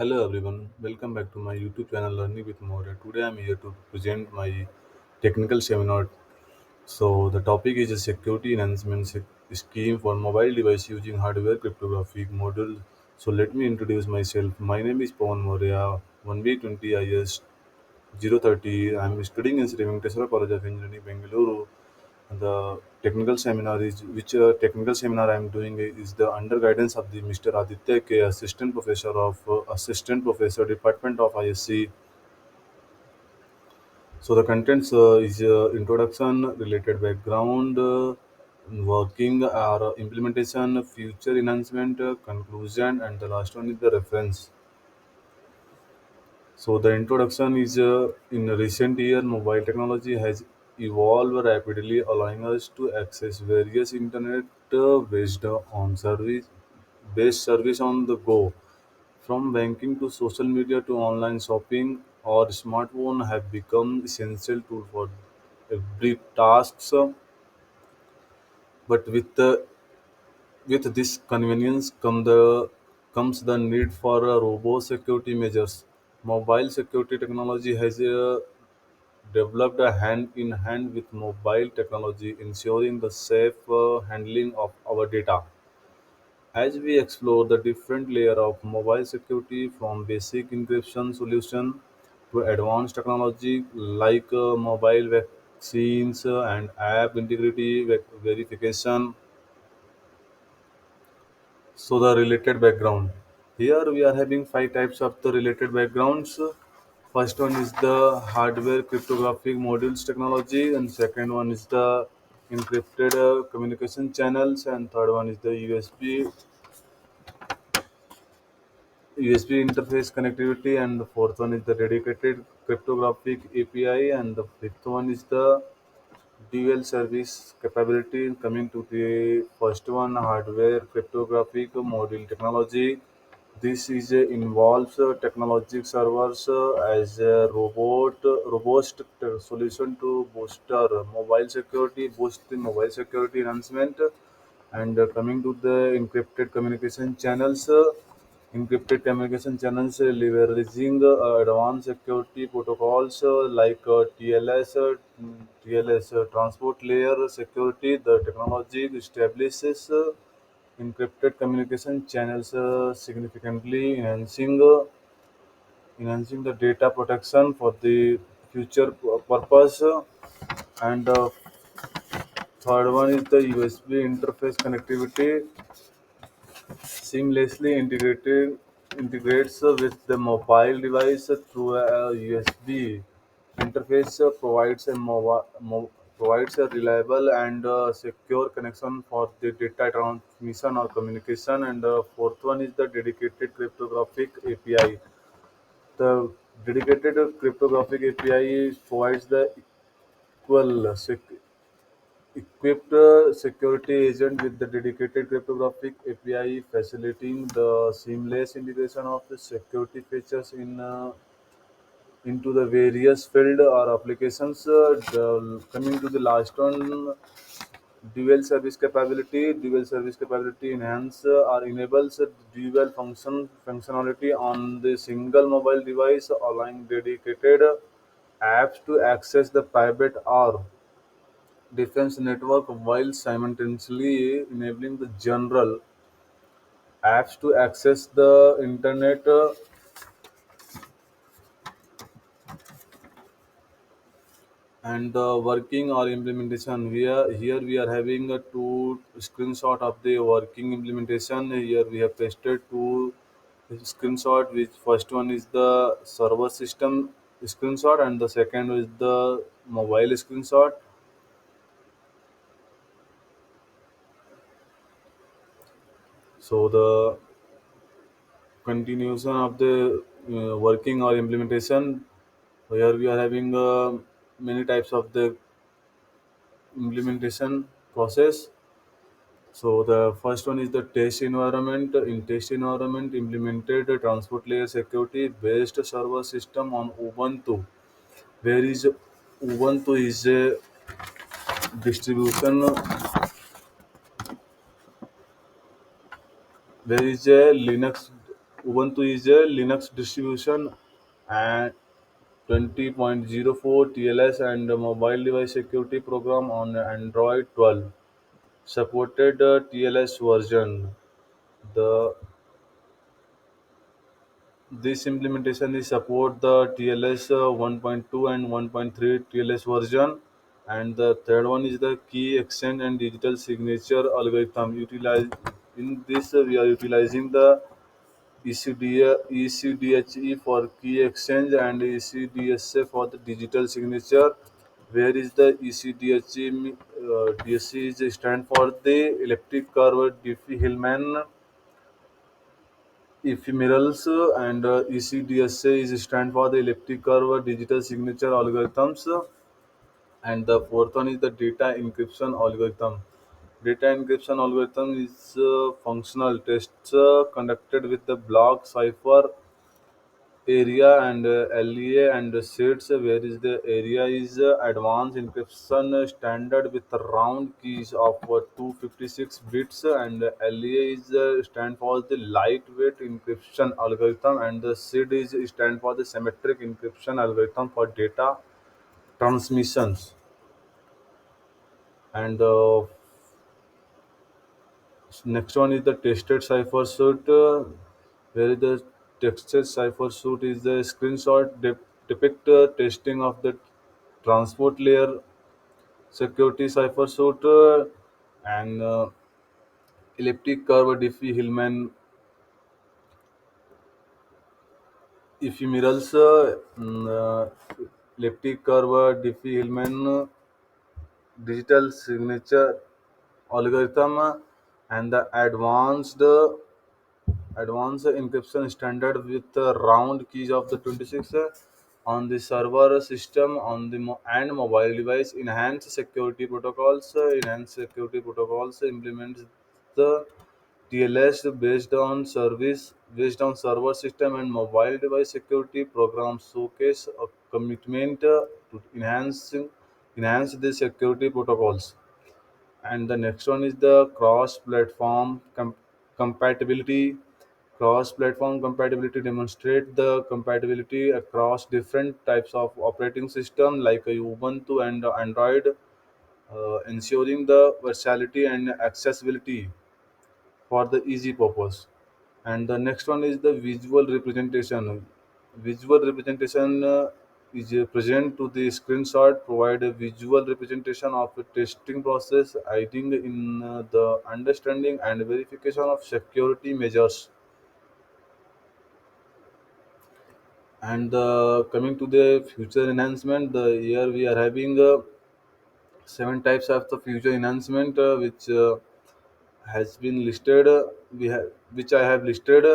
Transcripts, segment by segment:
Hello everyone, welcome back to my YouTube channel Learning with Moria. Today I'm here to present my technical seminar. So the topic is a security enhancement scheme for mobile device using hardware cryptographic module. So let me introduce myself. My name is Pawan Moria, 1B20 IS 030. I'm studying in Sri Venkateswara College of Engineering, Bengaluru. The technical seminar is which technical seminar I'm doing is the under guidance of the Mr. Aditya K, assistant professor, Department of ISC. So the contents is introduction, related background, working or implementation, future enhancement, conclusion, and the last one is the reference. So the introduction is in recent year, mobile technology has evolved rapidly, allowing us to access various internet based service on the go. From banking to social media to online shopping, our smartphone have become essential tool for every task. But with this convenience comes the need for robust security measures. Mobile security technology has developed a hand in hand with mobile technology, ensuring the safe handling of our data. As we explore the different layer of mobile security from basic encryption solution to advanced technology like mobile vaccines and app integrity verification. So the related background. Here we are having five types of the related backgrounds. First one is the hardware cryptographic modules technology, and second one is the encrypted communication channels, and third one is the USB interface connectivity, and the fourth one is the dedicated cryptographic API, and the fifth one is the dual service capability. Coming to the first one, hardware cryptographic module technology. This is involves technologic servers as a robust solution to boost the mobile security enhancement. And coming to the encrypted communication channels leveraging advanced security protocols like TLS transport layer security. The technology establishes encrypted communication channels, significantly enhancing the data protection for the future purpose. And third one is the USB interface connectivity, seamlessly integrates with the mobile device through a USB interface, provides a reliable and secure connection for the data transmission or communication. And fourth one is the dedicated cryptographic API. The dedicated cryptographic API provides the equal equipped security agent with the dedicated cryptographic API, facilitating the seamless integration of the security features into the various field or applications. Coming to the last one, dual service capability enhance or enables dual functionality on the single mobile device, allowing dedicated apps to access the private or defense network while simultaneously enabling the general apps to access the internet. And the working or implementation, here we are having a two screenshot of the working implementation. Here we have tested two screenshot, which first one is the server system screenshot and the second is the mobile screenshot. So the continuation of the working or implementation, here we are having many types of the implementation process. So the first one is the test environment. In test environment, implemented a transport layer security based server system on Ubuntu. Where is Ubuntu is a distribution, where is a Linux Ubuntu is a Linux distribution and 20.04 TLS and a mobile device security program on Android 12. Supported TLS version. The This implementation is support the TLS 1.2 and 1.3 TLS version, and the third one is the key exchange and digital signature algorithm. Utilize in this we are utilizing the ECDHE for key exchange and ECDSA for the digital signature. Where is the ECDHE? DSC is stand for the elliptic curve Diffie-Hellman ephemerals, and ECDSA is stand for the elliptic curve digital signature algorithms, and the fourth one is the data encryption algorithm. Data encryption algorithm is functional tests conducted with the block cipher area and LEA and sets, where is the area is advanced encryption standard with round keys of 256 bits, and LEA is stand for the lightweight encryption algorithm, and the SID is stand for the symmetric encryption algorithm for data transmissions. And next one is the tested cipher suit, where the tested cipher suit is the screenshot depict testing of the transport layer security cipher suit, and elliptic curve Diffie-Hellman ephemerals, elliptic curve Diffie-Hellman digital signature algorithm, and the advanced encryption standard with round keys of the 26 on the server system on the and mobile device. Enhanced security protocols implements the TLS based on server system and mobile device security programs showcase a commitment to enhance the security protocols. And the next one is the compatibility. Cross platform compatibility demonstrate the compatibility across different types of operating system like Ubuntu and Android, ensuring the versatility and accessibility for the easy purpose. And the next one is the visual representation. Visual representation is present to the screenshot, provide a visual representation of a testing process, aiding in the understanding and verification of security measures. And coming to the future enhancement, the here we are having seven types of the future enhancement, which has been listed. Which I have listed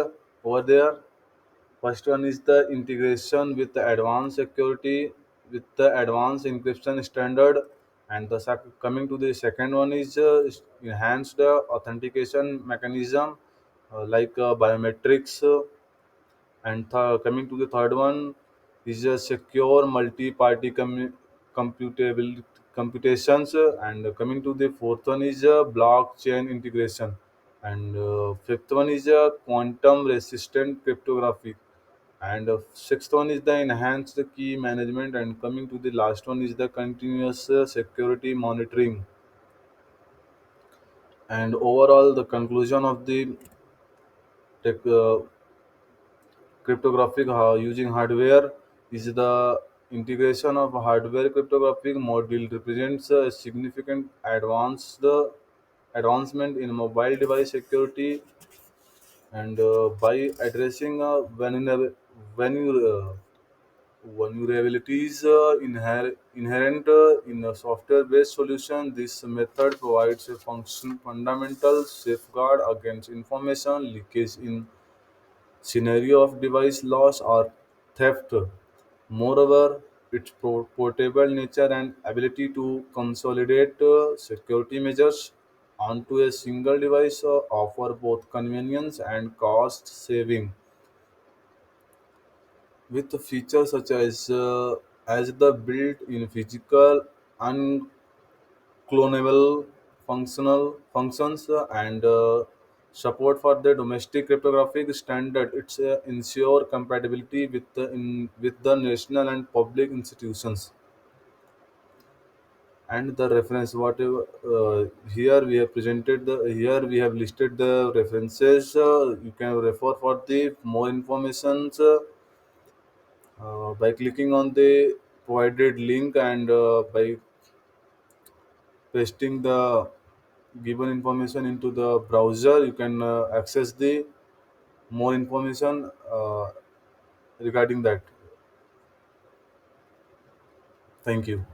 over there. First one is the integration with the advanced security with the advanced encryption standard, and the coming to the second one is enhanced authentication mechanism like biometrics, and coming to the third one is a secure multi-party computable computations, and coming to the fourth one is a blockchain integration, and fifth one is a quantum resistant cryptography, and sixth one is the enhanced key management, and coming to the last one is the continuous security monitoring. And overall the conclusion of the tech, cryptographic using hardware is the integration of hardware cryptographic module represents a significant advancement in mobile device security, and by addressing vulnerabilities inherent in a software-based solution. This method provides a fundamental safeguard against information leakage in scenario of device loss or theft. Moreover, its portable nature and ability to consolidate security measures onto a single device offer both convenience and cost saving, with features such as the built-in physical unclonable functional functions and support for the domestic cryptographic standard. It's ensure compatibility with the national and public institutions. And the reference whatever here we have presented the here we have listed the references. You can refer for the more informations by clicking on the provided link, and by pasting the given information into the browser, you can access the more information regarding that. Thank you.